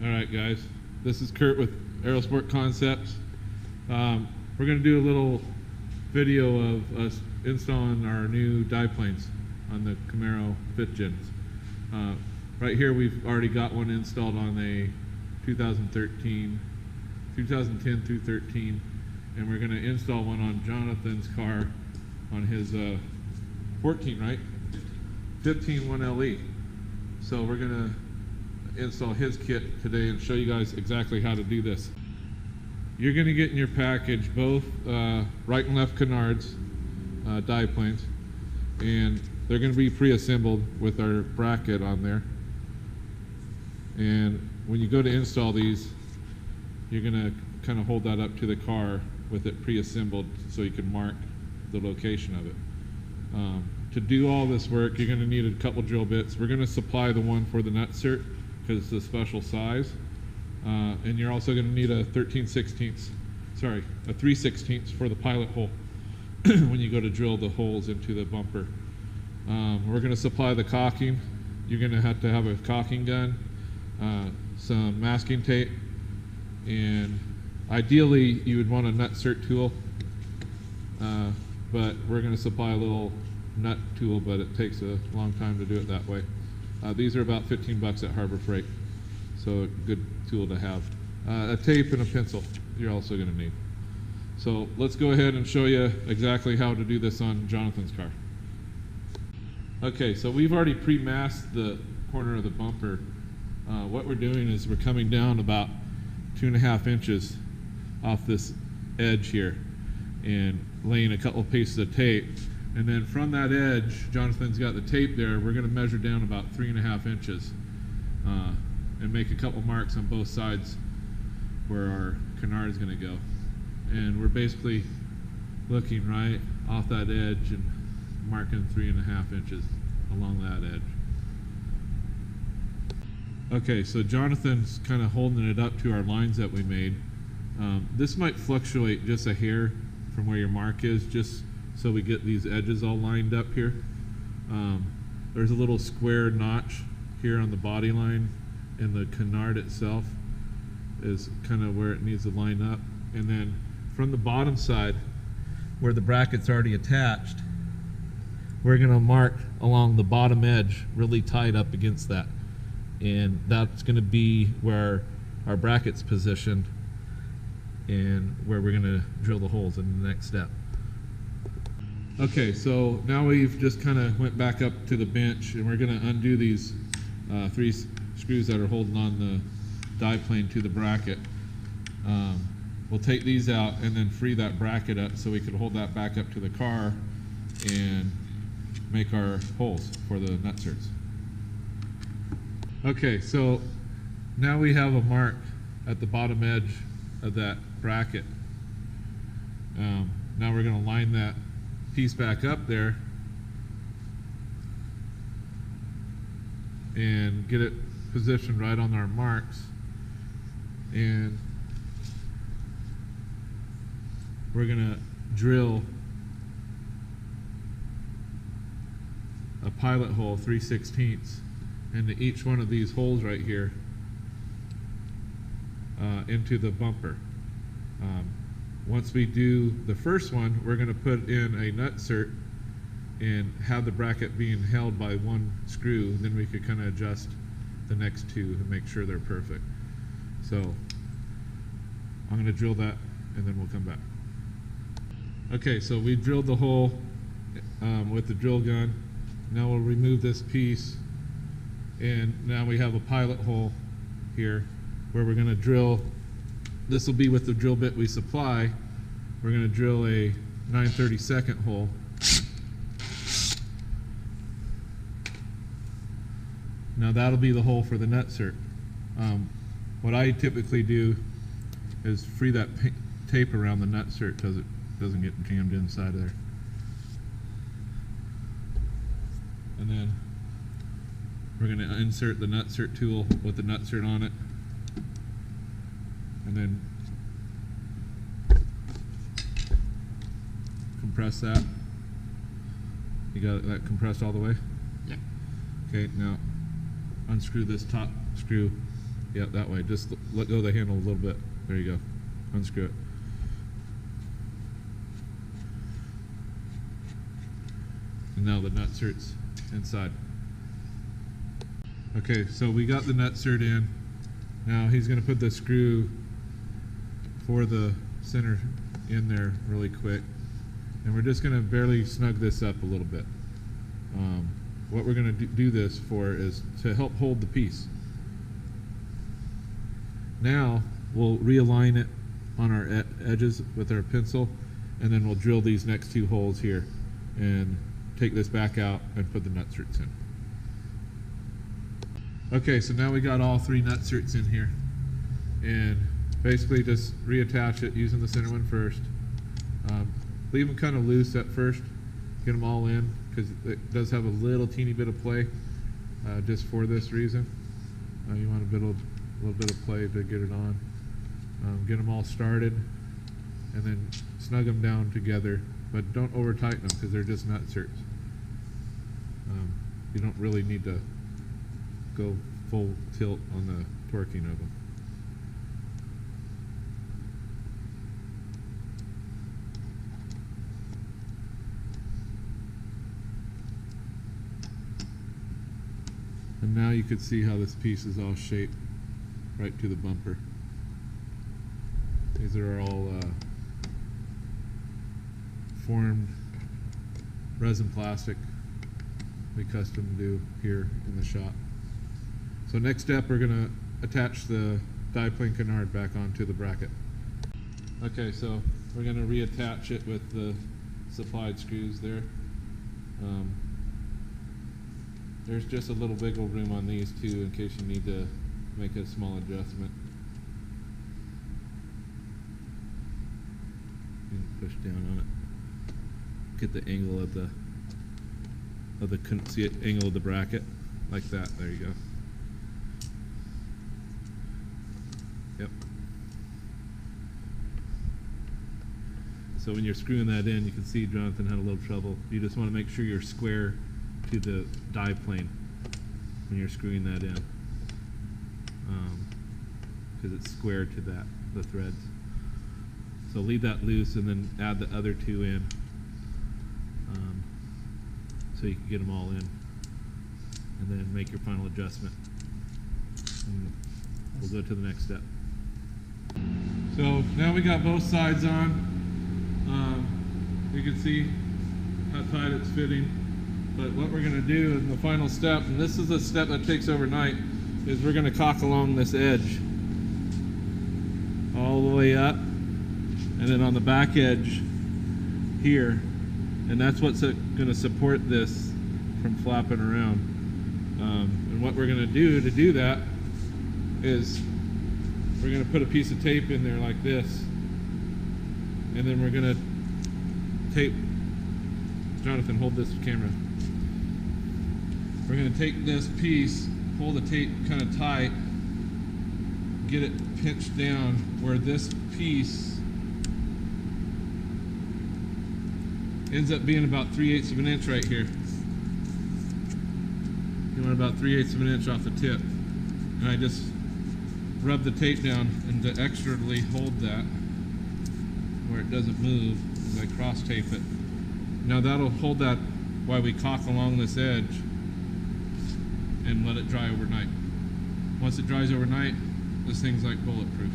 Alright guys, this is Kurt with Aerosport Concepts. We're going to do a little video of us installing our new dive planes on the Camaro 5th gens. Right here we've already got one installed on a 2010 through 13, and we're going to install one on Jonathan's car on his 14, right? 15 1LE. So we're going to install his kit today and show you guys exactly how to do this. You're going to get in your package both right and left canards dive planes, and they're going to be pre-assembled with our bracket on there. And when you go to install these, you're going to kind of hold that up to the car with it pre-assembled so you can mark the location of it. To do all this work, you're going to need a couple drill bits. We're going to supply the one for the nutsert because it's a special size, and you're also going to need a 3/16 for the pilot hole when you go to drill the holes into the bumper. We're going to supply the caulking. You're going to have a caulking gun, some masking tape, and ideally you would want a nutsert tool, but we're going to supply a little nut tool, but it takes a long time to do it that way. These are about 15 bucks at Harbor Freight, so a good tool to have. A tape and a pencil you're also going to need. So let's go ahead and show you exactly how to do this on Jonathan's car. Okay, so we've already pre-masked the corner of the bumper. What we're doing is we're coming down about 2.5 inches off this edge here and laying a couple pieces of tape. And then from that edge, Jonathan's got the tape there, we're going to measure down about 3.5 inches and make a couple marks on both sides where our canard is going to go. And we're basically looking right off that edge and marking 3.5 inches along that edge. Okay, so Jonathan's kind of holding it up to our lines that we made. This might fluctuate just a hair from where your mark is, just so we get these edges all lined up here. There's a little square notch here on the body line, and the canard itself is kind of where it needs to line up. And then from the bottom side, where the bracket's already attached, we're going to mark along the bottom edge really tight up against that. And that's going to be where our bracket's positioned and where we're going to drill the holes in the next step. Okay, so now we've just kind of went back up to the bench, and we're going to undo these 3 screws that are holding on the dive plane to the bracket. We'll take these out and then free that bracket up so we can hold that back up to the car and make our holes for the nutserts. Okay, so now we have a mark at the bottom edge of that bracket. Now we're going to line that piece back up there and get it positioned right on our marks, and we're going to drill a pilot hole 3/16 into each one of these holes right here into the bumper. Once we do the first one, we're going to put in a nutsert and have the bracket being held by one screw. Then we could kind of adjust the next two and make sure they're perfect. So I'm going to drill that and then we'll come back. Okay, so we drilled the hole with the drill gun. Now we'll remove this piece, and now we have a pilot hole here where we're going to drill. This will be with the drill bit we supply. We're going to drill a 9/32 hole. Now that'll be the hole for the nutsert. What I typically do is free that tape around the nutsert because it doesn't get jammed inside there. And then we're going to insert the nutsert tool with the nutsert on it, and then compress that. You got that compressed all the way? Yeah. Okay, now unscrew this top screw Yeah, that way. Just let go of the handle a little bit. There you go. Unscrew it. And now the nutsert's inside. Okay, so we got the nutsert in. Now he's going to put the screw for the center in there really quick. And we're just going to barely snug this up a little bit. What we're going to do this for is to help hold the piece. Now we'll realign it on our edges with our pencil, and then we'll drill these next two holes here and take this back out and put the nutserts in. Okay, so now we got all three nutserts in here, and basically just reattach it using the center one first. Leave them kind of loose at first, get them all in, because it does have a little teeny bit of play just for this reason. You want a little bit of play to get it on. Get them all started, and then snug them down together, but don't over tighten them because they're just nutserts. You don't really need to go full tilt on the torquing of them. And now you can see how this piece is all shaped right to the bumper. These are all formed resin plastic we custom do here in the shop. So next step, we're going to attach the die-plane canard back onto the bracket. Okay, so we're going to reattach it with the supplied screws there. There's just a little wiggle room on these too in case you need to make a small adjustment. You can push down on it. Get the angle of the angle of the bracket like that. There you go. Yep. So when you're screwing that in, you can see Jonathan had a little trouble. You just want to make sure you're square to the die plane when you're screwing that in, because it's square to the threads. So leave that loose and then add the other two in, so you can get them all in, and then make your final adjustment. And we'll go to the next step. So now we got both sides on. You can see how tight it's fitting. But what we're going to do in the final step, and this is a step that takes overnight, is we're going to caulk along this edge all the way up, and then on the back edge here, and that's what's going to support this from flapping around. And what we're going to do that is we're going to put a piece of tape in there like this, and then we're going to tape. Jonathan, hold this camera. We're going to take this piece, pull the tape kind of tight, get it pinched down where this piece ends up being about 3/8 of an inch right here. You want about 3/8 of an inch off the tip. And I just rub the tape down and to extrally hold that where it doesn't move as I cross tape it. Now that'll hold that while we caulk along this edge and let it dry overnight. Once it dries overnight, this thing's like bulletproof.